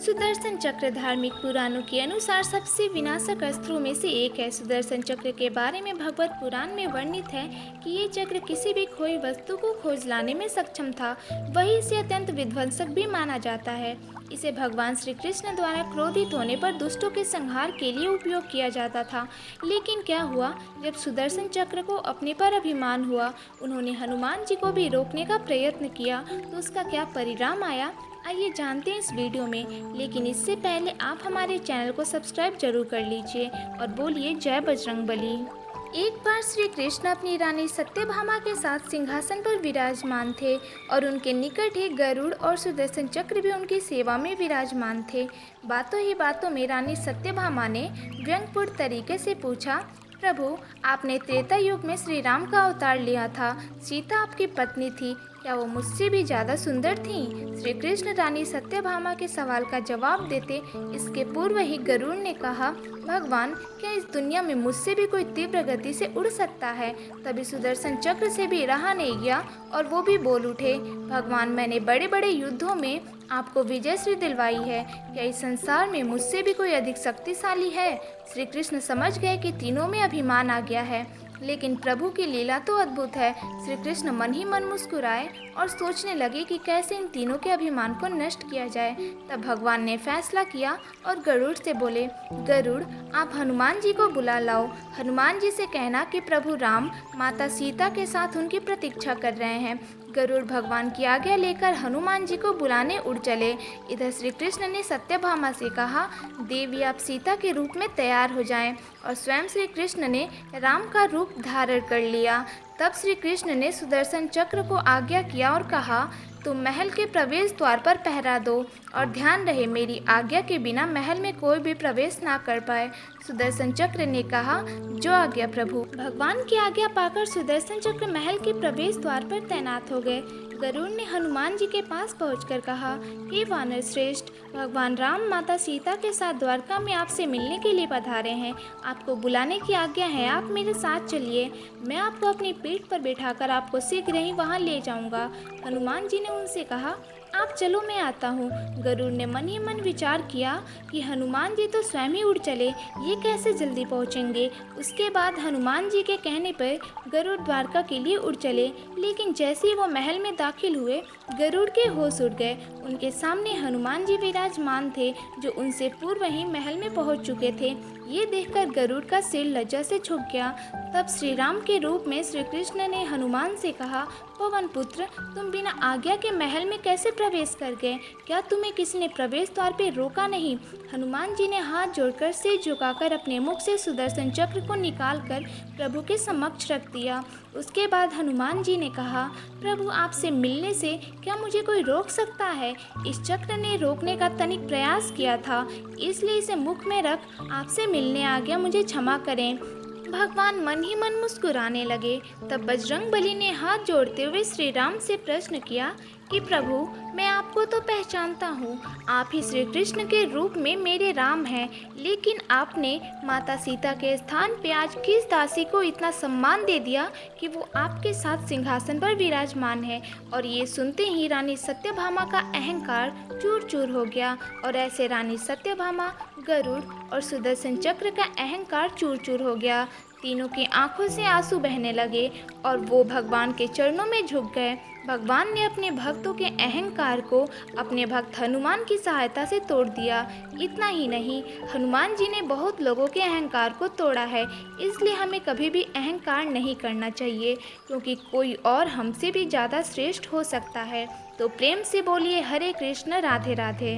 सुदर्शन चक्र धार्मिक पुराणों के अनुसार सबसे विनाशक अस्त्रों में से एक है। सुदर्शन चक्र के बारे में भगवत पुराण में वर्णित है कि ये चक्र किसी भी खोई वस्तु को खोज लाने में सक्षम था। वही इसे अत्यंत विध्वंसक भी माना जाता है। इसे भगवान श्री कृष्ण द्वारा क्रोधित होने पर दुष्टों के संहार के लिए उपयोग किया जाता था। लेकिन क्या हुआ, जब सुदर्शन चक्र को अपने पर अभिमान हुआ, उन्होंने हनुमान जी को भी रोकने का प्रयत्न किया, तो उसका क्या परिणाम आया, आइए जानते हैं इस वीडियो में। लेकिन इससे पहले आप हमारे चैनल को सब्सक्राइब जरूर कर लीजिए और बोलिए जय बजरंगबली। एक बार श्री कृष्ण अपनी रानी सत्यभामा के साथ सिंहासन पर विराजमान थे और उनके निकट ही गरुड़ और सुदर्शन चक्र भी उनकी सेवा में विराजमान थे। बातों ही बातों में रानी सत्यभामा ने व्यंग्यपूर्ण तरीके से पूछा, प्रभु, आपने त्रेता युग में श्री राम का अवतार लिया था। सीता आपकी पत्नी थी, क्या वो मुझसे भी ज़्यादा सुंदर थीं? श्री कृष्ण रानी सत्यभामा के सवाल का जवाब देते इसके पूर्व ही गरुड़ ने कहा, भगवान, क्या इस दुनिया में मुझसे भी कोई तीव्र गति से उड़ सकता है? तभी सुदर्शन चक्र से भी रहा नहीं गया और वो भी बोल उठे, भगवान, मैंने बड़े बड़े युद्धों में आपको विजयश्री दिलवाई है, क्या इस संसार में मुझसे भी कोई अधिक शक्तिशाली है? श्री कृष्ण समझ गए कि तीनों में अभिमान आ गया है, लेकिन प्रभु की लीला तो अद्भुत है। श्री कृष्ण मन ही मन मुस्कुराए और सोचने लगे कि कैसे इन तीनों के अभिमान को नष्ट किया जाए। तब भगवान ने फैसला किया और गरुड़ से बोले, गरुड़, आप हनुमान जी को बुला लाओ। हनुमान जी से कहना कि प्रभु राम माता सीता के साथ उनकी प्रतीक्षा कर रहे हैं। गरुड़ भगवान की आज्ञा लेकर हनुमान जी को बुलाने उड़ चले। इधर श्री कृष्ण ने सत्यभामा से कहा, देवी, आप सीता के रूप में तैयार हो जाएं। और स्वयं श्री कृष्ण ने राम का रूप धारण कर लिया। तब श्री कृष्ण ने सुदर्शन चक्र को आज्ञा किया और कहा, तुम महल के प्रवेश द्वार पर पहरा दो और ध्यान रहे मेरी आज्ञा के बिना महल में कोई भी प्रवेश ना कर पाए। सुदर्शन चक्र ने कहा, जो आज्ञा प्रभु। भगवान की आज्ञा पाकर सुदर्शन चक्र महल के प्रवेश द्वार पर तैनात हो गए। गरुड़ ने हनुमान जी के पास पहुंचकर कहा, हे वानर श्रेष्ठ, भगवान राम माता सीता के साथ द्वारका में आपसे मिलने के लिए पधारे हैं। आपको बुलाने की आज्ञा है, आप मेरे साथ चलिए। मैं आपको अपनी पीठ पर बिठाकर आपको शीघ्र ही वहां ले जाऊंगा। हनुमान जी ने उनसे कहा, आप चलो, मैं आता हूँ। गरुड़ ने मन ही मन विचार किया कि हनुमान जी तो स्वयं ही उड़ चले, ये कैसे जल्दी पहुँचेंगे। उसके बाद हनुमान जी के कहने पर गरुड़ द्वारका के लिए उड़ चले। लेकिन जैसे ही वो महल में दाखिल हुए, गरुड़ के होश उड़ गए। उनके सामने हनुमान जी विराजमान थे, जो उनसे पूर्व ही महल में पहुँच चुके थे। ये देखकर गरुड़ का सिर लज्जा से झुक गया। तब श्री राम के रूप में श्री कृष्ण ने हनुमान से कहा, पवन पुत्र, तुम बिना आज्ञा के महल में कैसे प्रवेश कर गए? क्या तुम्हें किसी ने प्रवेश द्वार पे रोका नहीं? हनुमान जी ने हाथ जोड़कर सिर झुकाकर अपने मुख से सुदर्शन चक्र को निकालकर प्रभु के समक्ष रख दिया। उसके बाद हनुमान जी ने कहा, प्रभु, आपसे मिलने से क्या मुझे कोई रोक सकता है? इस चक्र ने रोकने का तनिक प्रयास किया था, इसलिए इसे मुख में रख आपसे मिलने आ गया, मुझे क्षमा करें। भगवान मन ही मन मुस्कुराने लगे। तब बजरंगबली ने हाथ जोड़ते हुए श्री राम से प्रश्न किया कि प्रभु, मैं आपको तो पहचानता हूँ, आप ही श्री कृष्ण के रूप में मेरे राम हैं, लेकिन आपने माता सीता के स्थान पे आज किस दासी को इतना सम्मान दे दिया कि वो आपके साथ सिंहासन पर विराजमान है। और ये सुनते ही रानी सत्यभामा का अहंकार चूर चूर हो गया और ऐसे रानी सत्यभामा, गरुड़ और सुदर्शन चक्र का अहंकार चूर चूर हो गया। तीनों की आंखों से आंसू बहने लगे और वो भगवान के चरणों में झुक गए। भगवान ने अपने भक्तों के अहंकार को अपने भक्त हनुमान की सहायता से तोड़ दिया। इतना ही नहीं, हनुमान जी ने बहुत लोगों के अहंकार को तोड़ा है। इसलिए हमें कभी भी अहंकार नहीं करना चाहिए, क्योंकि कोई और हमसे भी ज़्यादा श्रेष्ठ हो सकता है। तो प्रेम से बोलिए हरे कृष्ण, राधे राधे।